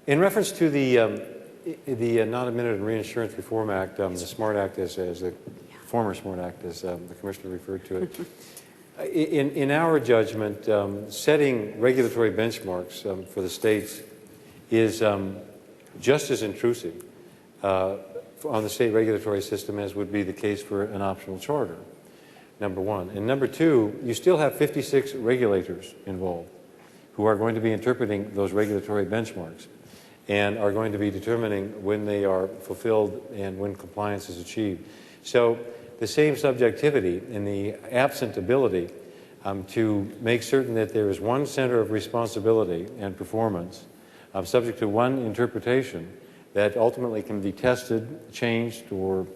In reference to the Non-Admitted and Reinsurance Reform Act, the SMART Act, as the former SMART Act, as the Commissioner referred to it, in our judgment, setting regulatory benchmarks for the states is just as intrusive on the state regulatory system as would be the case for an optional charter, number one. And number two, you still have 56 regulators involved who are going to be interpreting those regulatory benchmarks and are going to be determining when they are fulfilled and when compliance is achieved. So the same subjectivity and the absent ability to make certain that there is one center of responsibility and performance subject to one interpretation that ultimately can be tested, changed, or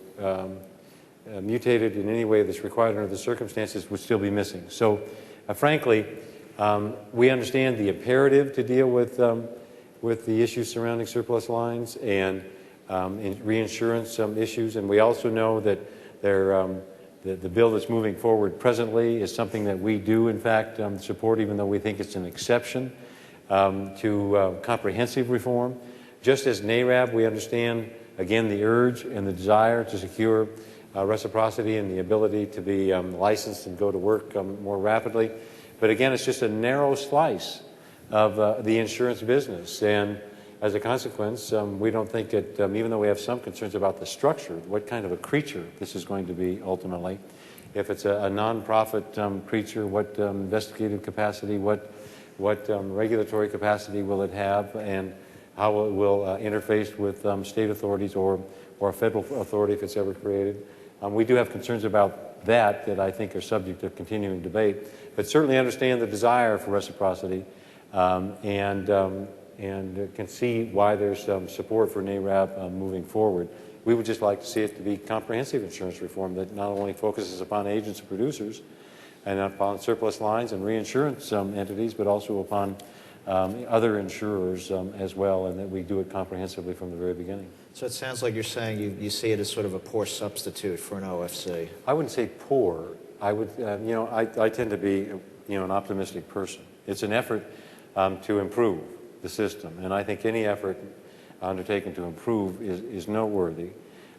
mutated in any way that's required under the circumstances would still be missing. So frankly, we understand the imperative to deal with the issues surrounding surplus lines and reinsurance issues, and we also know that the bill that's moving forward presently is something that we do, in fact, support, even though we think it's an exception to comprehensive reform. Just as NARAB, we understand, again, the urge and the desire to secure reciprocity and the ability to be licensed and go to work more rapidly. But again, it's just a narrow slice of the insurance business. And as a consequence, we don't think that, even though we have some concerns about the structure, what kind of a creature this is going to be ultimately, if it's a non-profit creature, what investigative capacity, what regulatory capacity will it have, and how it will interface with state authorities or a federal authority if it's ever created. We do have concerns about that I think are subject to continuing debate, but certainly understand the desire for reciprocity and can see why there's support for NARAB moving forward. We would just like to see it to be comprehensive insurance reform that not only focuses upon agents and producers and upon surplus lines and reinsurance entities, but also upon other insurers as well, and that we do it comprehensively from the very beginning. So it sounds like you're saying you see it as sort of a poor substitute for an OFC. I wouldn't say poor. I would, I tend to be, an optimistic person. It's an effort to improve the system, and I think any effort undertaken to improve is noteworthy.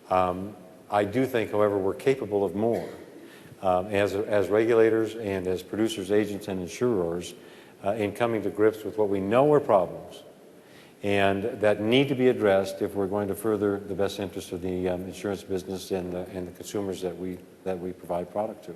I do think, however, we're capable of more as regulators and as producers, agents, and insurers in coming to grips with what we know are problems and that need to be addressed if we're going to further the best interest of the insurance business and the consumers that we provide product to.